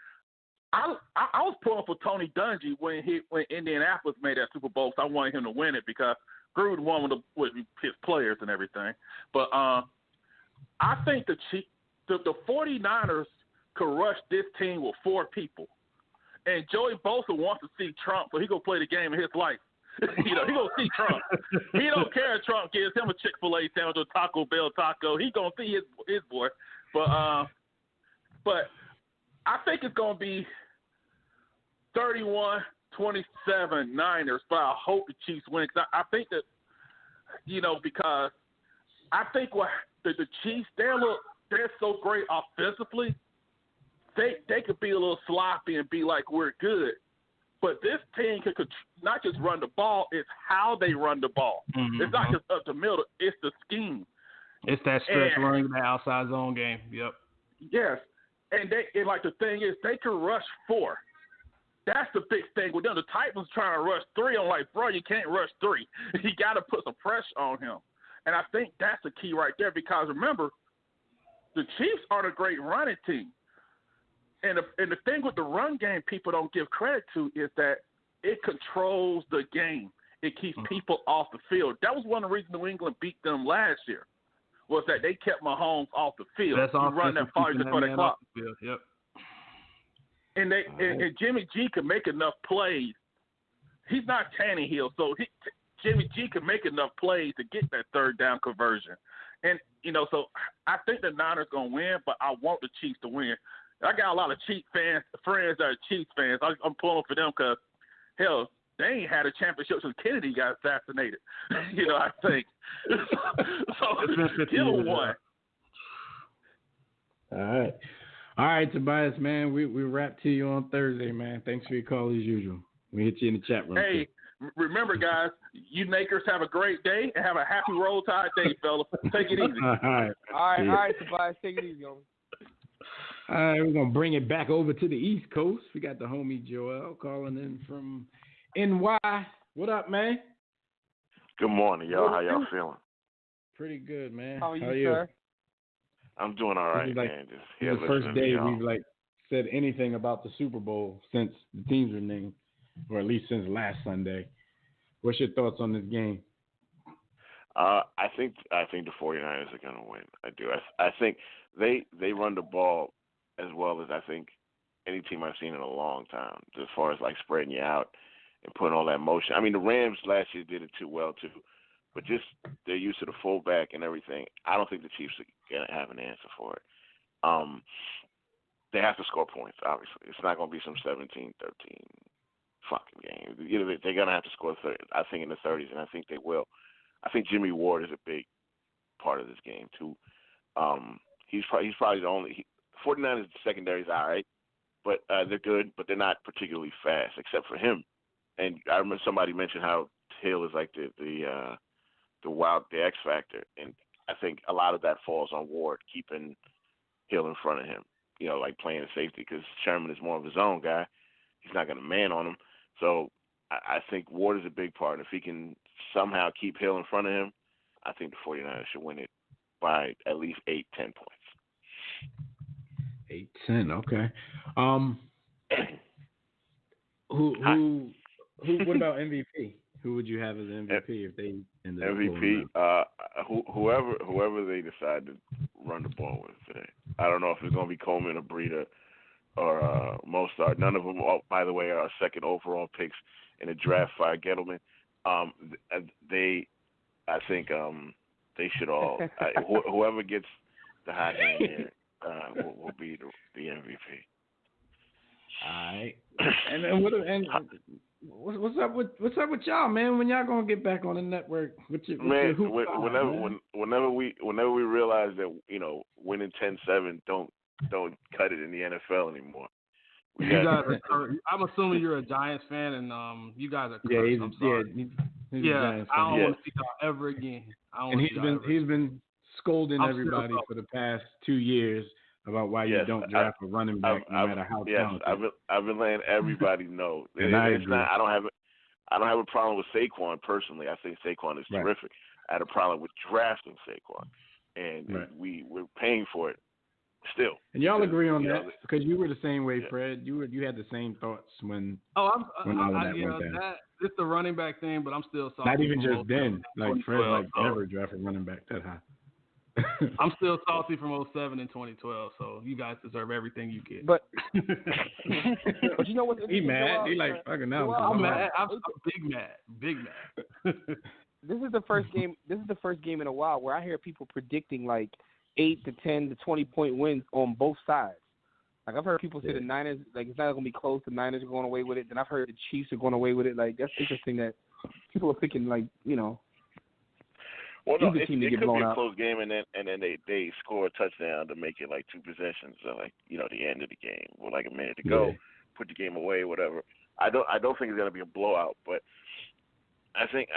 I was pulling for Tony Dungy when Indianapolis made that Super Bowl. So I wanted him to win it because Gruden won with his players and everything. But I think the 49ers could rush this team with 4 people. And Joey Bosa wants to see Trump, so he go play the game of his life. He gonna see Trump. He don't care if Trump gives him a Chick-fil-A sandwich or Taco Bell taco. He gonna see his boy. But I think it's gonna be 31-27 Niners. But I hope the Chiefs win. Cause I think that because I think what the Chiefs they're so great offensively. They could be a little sloppy and be like we're good. But this team could not just run the ball, it's how they run the ball. Mm-hmm. It's not just up the middle, it's the scheme.
It's that stretch running, the outside zone game. Yep.
Yes. And the thing is, they can rush 4. That's the big thing with them. The Titans trying to rush 3. I'm like, bro, you can't rush 3. You got to put some pressure on him. And I think that's the key right there because, remember, the Chiefs are the great running team. And the thing with the run game people don't give credit to is that it controls the game. It keeps people off the field. That was one of the reasons New England beat them last year, was that they kept Mahomes off the field.
That's
you run that far just for the clock.
Yep.
And and Jimmy G can make enough plays. He's not Tannehill, so Jimmy G can make enough plays to get that third down conversion. And, so I think the Niners going to win, but I want the Chiefs to win. I got a lot of Chiefs friends that are Chiefs fans. I'm pulling for them because, hell, they ain't had a championship since Kennedy got assassinated. I think. So, give them one.
All right, Tobias, man. We wrap to you on Thursday, man. Thanks for your call as usual. We hit you in the chat room.
Hey, remember, guys, you Nakers have a great day and have a happy Roll Tide day, fella. Take it easy.
All right, Tobias. Take it easy, homie.
All right, we're going to bring it back over to the East Coast. We got the homie Joel calling in from NY. What up, man?
Good morning, y'all. How y'all feeling?
Pretty good, man.
How are you, sir?
I'm doing all right, man.
Just here the first day we've said anything about the Super Bowl since the teams were named, or at least since last Sunday. What's your thoughts on this game?
I think the 49ers are going to win. I do. I think they run the ball as well as I think any team I've seen in a long time, as far as spreading you out and putting all that motion. I mean, the Rams last year did it too well too, but just their use of the fullback and everything, I don't think the Chiefs are going to have an answer for it. They have to score points, obviously. It's not going to be some 17-13 fucking game. They're going to have to score 30, I think in the 30s, and I think they will. I think Jimmy Ward is a big part of this game too. He's probably the only. 49ers secondary is all right, but they're good, but they're not particularly fast, except for him. And I remember somebody mentioned how Hill is like the X factor, and I think a lot of that falls on Ward, keeping Hill in front of him. Playing safety because Sherman is more of a zone guy, he's not going to man on him. So I think Ward is a big part. If he can somehow keep Hill in front of him, I think the 49ers should win it by at least 8-10 points.
8-10, okay. What about MVP? Who would you have as MVP if they ended up
MVP? Whoever they decide to run the ball with today. I don't know if it's going to be Coleman or Breida or Mostert. None of them, by the way, are second overall picks in the draft by Gettleman. I think they should all. Whoever gets the hot hand here will be the MVP.
All right. And what's up with y'all, man? When y'all gonna get back on the network?
Whenever we realize that winning 10-7 don't cut it in the NFL anymore.
You guys are. I'm assuming you're a Giants fan, and you guys are. Cursed. I'm sorry.
He's a Giants fan.
I don't want to see y'all ever again.
He's been scolding everybody for the past 2 years about why you don't draft a running back no matter how talented.
I've been letting everybody know.
And I agree.
I don't have a problem with Saquon personally. I think Saquon is terrific. I had a problem with drafting Saquon, and we're paying for it still.
And y'all agree on that because you were the same way, Fred. You had the same thoughts when.
It's the running back thing, but I'm still salty.
Not even just then. Like Fred, never draft a running back that high.
I'm still salty from 2007 and 2012, so you guys deserve everything you get.
But you know what?
He mad. He like fucking now.
I'm mad. I'm big mad.
This is the first game. This is the first game in a while where I hear people predicting like 8 to 10 to 20 point wins on both sides. Like I've heard people say the Niners, like it's not going to be close. The Niners are going away with it. Then I've heard the Chiefs are going away with it. Like that's interesting that people are thinking like
Well, no, it could be a close game, and then they score a touchdown to make it like 2 possessions, or like the end of the game, with like a minute to go, put the game away, whatever. I don't think it's gonna be a blowout, but I think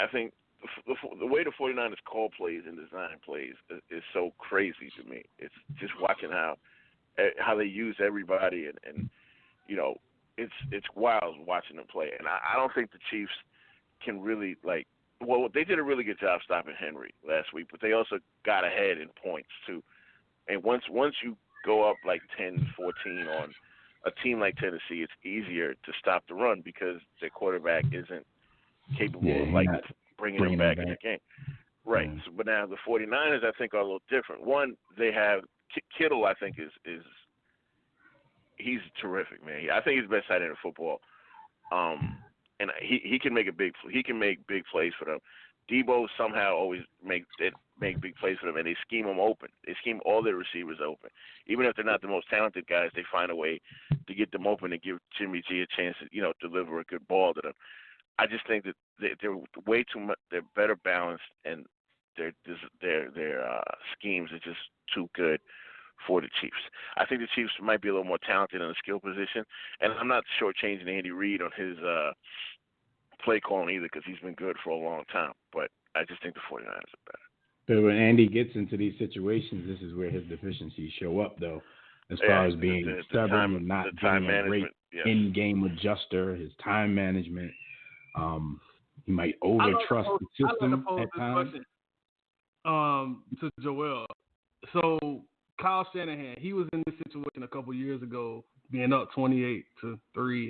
the way the 49ers call plays and design plays is so crazy to me. It's just watching how they use everybody, and it's wild watching them play. And I don't think the Chiefs can really like. Well, they did a really good job stopping Henry last week, but they also got ahead in points too. And once you go up like 10-14 on a team like Tennessee, it's easier to stop the run because their quarterback isn't capable of like bringing them back in the game. Right. So, but now the 49ers, I think, are a little different. One, they have Kittle. I think is he's terrific, man. I think he's the best tight end in football. And he can make big plays for them. Debo somehow always make big plays for them, and they scheme them open. They scheme all their receivers open. Even if they're not the most talented guys, they find a way to get them open and give Jimmy G a chance to deliver a good ball to them. I just think that they're way too much. They're better balanced, and their schemes are just too good for the Chiefs. I think the Chiefs might be a little more talented in the skill position, and I'm not shortchanging Andy Reid on his play calling either because he's been good for a long time, but I just think the 49ers are better.
But when Andy gets into these situations, this is where his deficiencies show up, though, as far as being stubborn and not being a great in-game adjuster, his time management. He might over-trust the system at times.
To Joel. So Kyle Shanahan, he was in this situation a couple years ago, being up 28-3,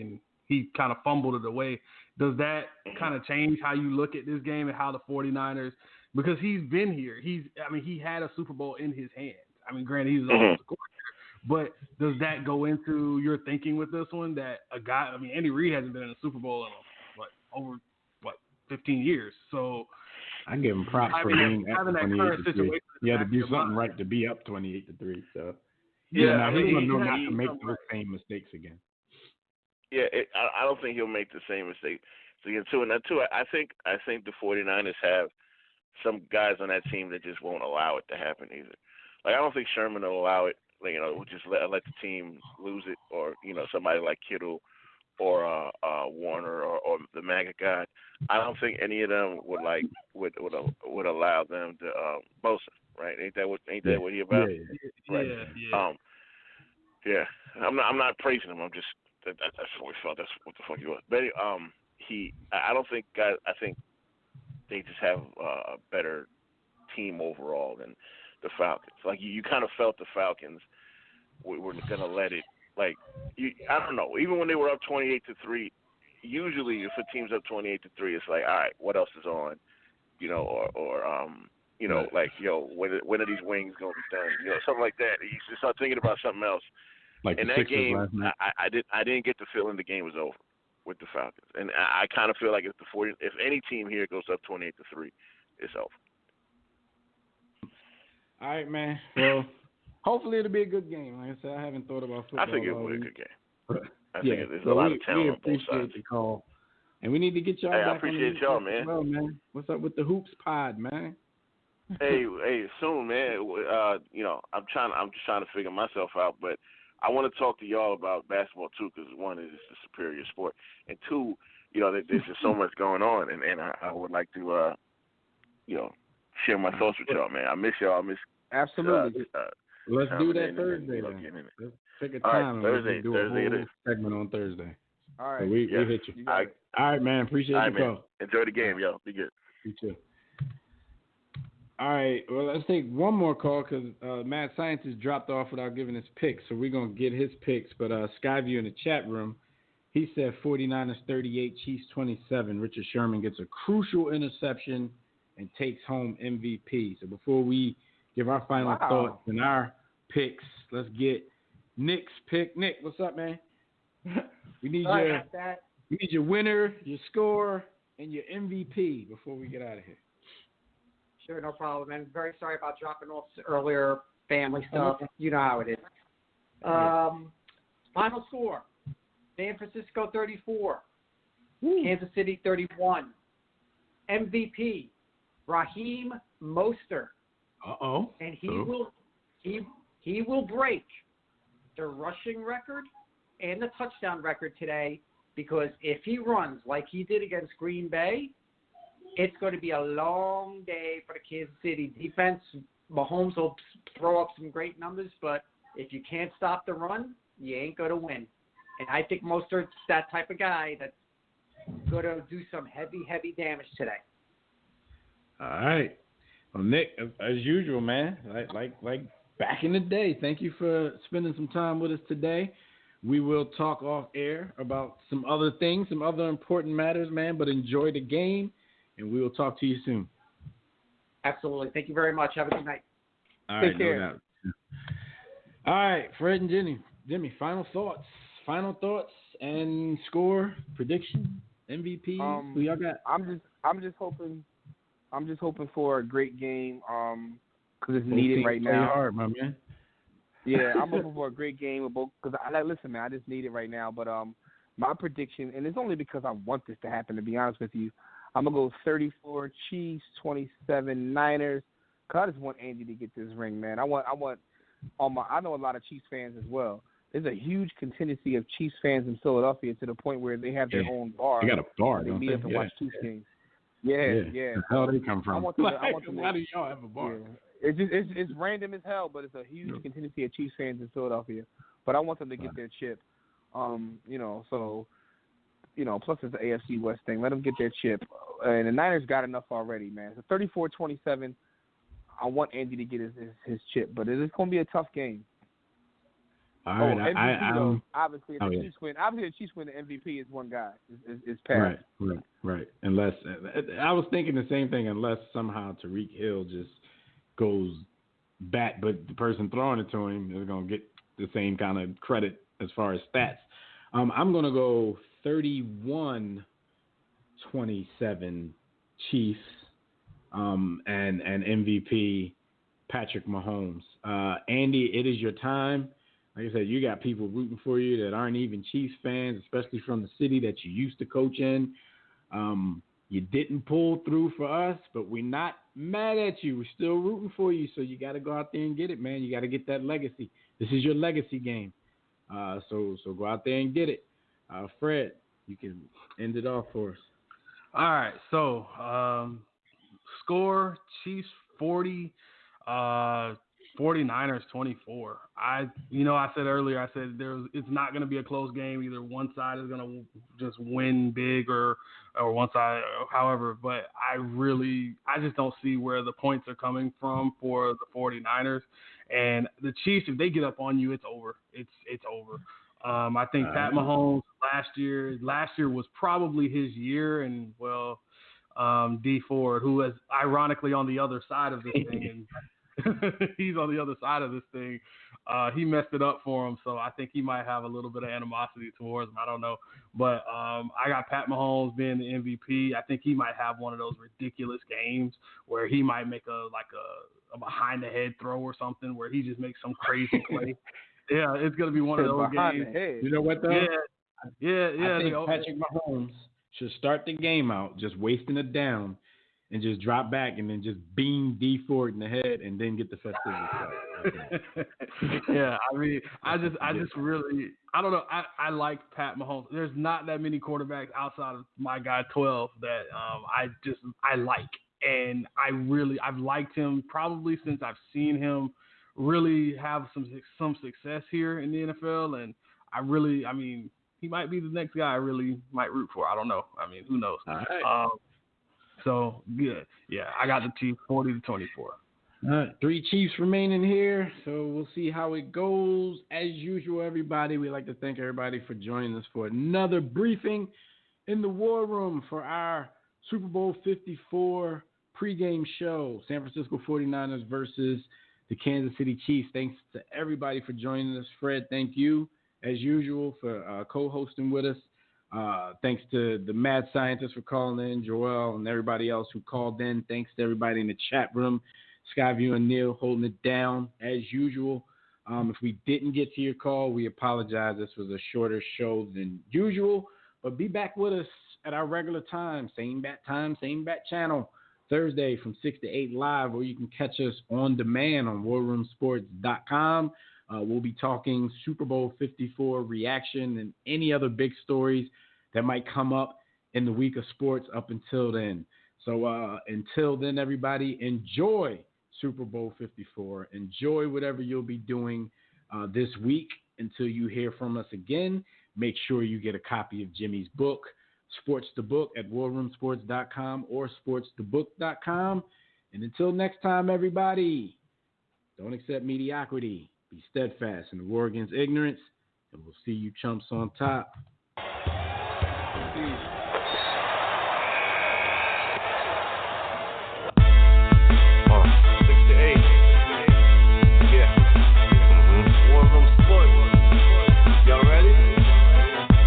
and he kind of fumbled it away. Does that kind of change how you look at this game and how the 49ers, because he's been here. He had a Super Bowl in his hands. I mean, granted, he's an offensive coordinator, but does that go into your thinking with this one that a guy, Andy Reid hasn't been in a Super Bowl in over 15 years. So
I give him props for being at 28-3. He had to do something right to be up 28-3. So he's going to know not to make those same mistakes again.
Yeah, I don't think he'll make the same mistake. So again, too, and that too, I think the 49ers have some guys on that team that just won't allow it to happen either. Like I don't think Sherman will allow it. Like, just let the team lose it, or somebody like Kittle or Warner or the MAGA guy. I don't think any of them would allow them to Bosa, right? Ain't that what he about?
Yeah.
Right. Yeah. I'm not praising him. I'm just that's what we felt. That's what the fuck he was. But I don't think guys. I think they just have a better team overall than the Falcons. Like you kind of felt the Falcons were gonna let it. Like I don't know. Even when they were up 28-3, usually if a team's up 28-3, it's like, all right, what else is on? You know, like, when are these wings gonna be done? You know, something like that. You should start thinking about something else.
Like
in that game, I didn't get the feeling the game was over with the Falcons, and I kind of feel like if any team here goes up 28-3, it's over.
All right, man. Well, hopefully it'll be a good game. Like I said, I haven't thought about football.
I think it will be a good game. I think there's a
so
lot of talent on both sides.
We appreciate the call, and we need to get y'all back.
I appreciate y'all, man.
Well, man. What's up with the Hoops Pod, man?
hey, soon, man. I'm just trying to figure myself out, but I want to talk to y'all about basketball too, because one is it's a superior sport, and two, there's just so much going on, and I would like to, share my thoughts with y'all, man. I miss y'all.
Absolutely.
Let's do that Thursday. Let's pick a time.
Thursday it is.
Segment on Thursday.
All right.
So we hit you. All right, man. Appreciate the call.
Enjoy the game, yo. Be good.
You too. All right, well, let's take one more call because Mad Scientist dropped off without giving his picks, so we're going to get his picks. But Skyview in the chat room, he said 49ers 38, Chiefs 27. Richard Sherman gets a crucial interception and takes home MVP. So before we give our final thoughts and our picks, let's get Nick's pick. Nick, what's up, man? We need your winner, your score, and your MVP before we get out of here.
Sure, no problem. I'm very sorry about dropping off earlier. Family stuff. You know how it is. Final score: San Francisco 34, Kansas City 31. MVP: Raheem Mostert. And he will break the rushing record and the touchdown record today, because if he runs like he did against Green Bay, it's going to be a long day for the Kansas City defense. Mahomes will throw up some great numbers, but if you can't stop the run, you ain't going to win. And I think Mostert's that type of guy that's going to do some heavy, heavy damage today.
All right. Well, Nick, as usual, man, like back in the day, thank you for spending some time with us today. We will talk off air about some other things, some other important matters, man, but enjoy the game. And we will talk to you soon.
Absolutely. Thank you very much. Have a good night.
All right, no doubt. All right, Fred and Jimmy, final thoughts and score prediction, MVP. Who y'all got?
I'm just hoping for a great game because it's needed right now.
Play hard, my man.
Yeah, I'm hoping for a great game because listen, man, I just need it right now. But my prediction, and it's only because I want this to happen, to be honest with you, I'm going to go 34 Chiefs, 27 Niners. Cause I just want Andy to get this ring, man. I know a lot of Chiefs fans as well. There's a huge contingency of Chiefs fans in Philadelphia to the point where they have their own bar.
They got a bar,
they
don't
meet
they?
up and watch Chiefs games. Yeah.
How do they come from?
Why
do y'all have a bar?
Yeah. It's random as hell, but it's a huge contingency of Chiefs fans in Philadelphia. But I want them to get their chip. Plus it's the AFC West thing. Let them get their chip. And the Niners got enough already, man. So 34-27, I want Andy to get his chip. But it is going to be a tough game.
All right.
MVP, though, obviously, the Chiefs win. Obviously, the Chiefs win. The MVP is one guy. Is Pat.
Right. Unless I was thinking the same thing. Unless somehow Tyreek Hill just goes bat, but the person throwing it to him is going to get the same kind of credit as far as stats. I'm going to go 31-27 Chiefs, and MVP Patrick Mahomes. Andy, it is your time. Like I said, you got people rooting for you that aren't even Chiefs fans, especially from the city that you used to coach in. You didn't pull through for us, but we're not mad at you. We're still rooting for you, so you got to go out there and get it, man. You got to get that legacy. This is your legacy game. So go out there and get it. Fred, you can end it off for us.
All right. So, score Chiefs 40, 49ers 24. I said earlier, it's not going to be a close game. Either one side is going to just win big or one side, however. But I just don't see where the points are coming from for the 49ers. And the Chiefs, if they get up on you, it's over. It's over. I think Pat Mahomes last year was probably his year, and D Ford, who is ironically on the other side of this thing, and he's on the other side of this thing. He messed it up for him, so I think he might have a little bit of animosity towards him. I don't know, but I got Pat Mahomes being the MVP. I think he might have one of those ridiculous games where he might make a behind the head throw or something, where he just makes some crazy play. Yeah, it's gonna be one of those games.
You know what though?
Yeah.
I think Patrick Mahomes should start the game out just wasting it down and just drop back and then just beam D Ford in the head and then get the festivities started.
Yeah, I mean, I don't know. I like Pat Mahomes. There's not that many quarterbacks outside of my guy 12 that I like, and I've liked him probably since I've seen him really have some success here in the NFL, and he might be the next guy I really might root for. I don't know. I mean, who knows?
All right.
So good. Yeah, I got the Chiefs 40-24.
All right, 3 Chiefs remaining here, so we'll see how it goes. As usual, everybody, we'd like to thank everybody for joining us for another briefing in the War Room for our Super Bowl 54 pregame show, San Francisco 49ers versus the Kansas City Chiefs. Thanks to everybody for joining us. Fred, thank you, as usual, for co-hosting with us. Thanks to the mad scientists for calling in, Joel, and everybody else who called in. Thanks to everybody in the chat room, Skyview and Neil holding it down, as usual. If we didn't get to your call, we apologize. This was a shorter show than usual, but be back with us at our regular time, same bat time, same bat channel, Thursday from 6 to 8 live, or you can catch us on demand on warroomsports.com. We'll be talking Super Bowl 54 reaction and any other big stories that might come up in the week of sports up until then. So until then, everybody, enjoy Super Bowl 54. Enjoy whatever you'll be doing this week until you hear from us again. Make sure you get a copy of Jimmy's book, Sports the Book, at warroomsports.com or sportsthebook.com. And until next time, everybody, don't accept mediocrity. Be steadfast in the war against ignorance, and we'll see you chumps on top.
Peace. 6 to 8. Yeah. War Room Sports. Y'all ready?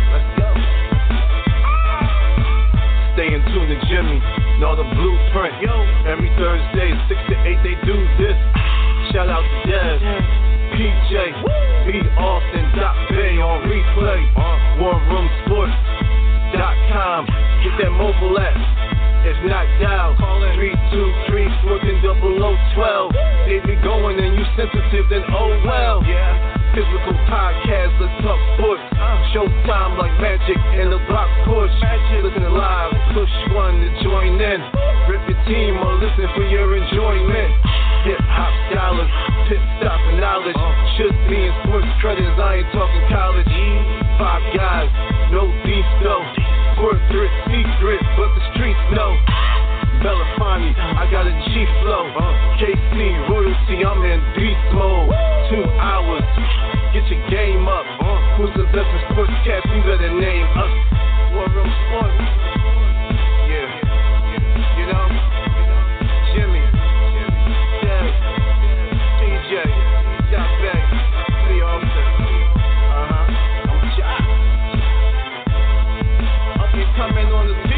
Let's go. Stay in tune to Jimmy. Know the blueprint. Yo. Every Thursday, 6 to 8, they do this. Shout out to Dev, PJ, B. Austin, Bay on replay. WarRoomSports.com. Get that mobile app. If not, dial 323-140012. They be going and you sensitive, then oh well. Yeah. Physical podcast, let's talk sports. Showtime like magic and the block push. Listen to live, push 1 to join in. Rip your team or listen for your enjoyment. Hip-hop scholars, pit stop and knowledge. Should be in sports credits, I ain't talking college. 5 guys, no beef though. Corporate secret, but the streets know. Belafonte, I got a G flow. KC, royalty, I'm in beast mode. 2 hours, get your game up. Who's the best in sportscast? You better name us. War Room Sports. Yeah, you know, Jimmy, Dev, PJ, Jack Beck, B. Austin. I'm Jack. Up and coming on the beat.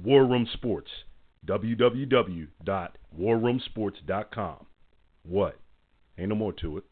War Room Sports, www.warroomsports.com. What? Ain't no more to it.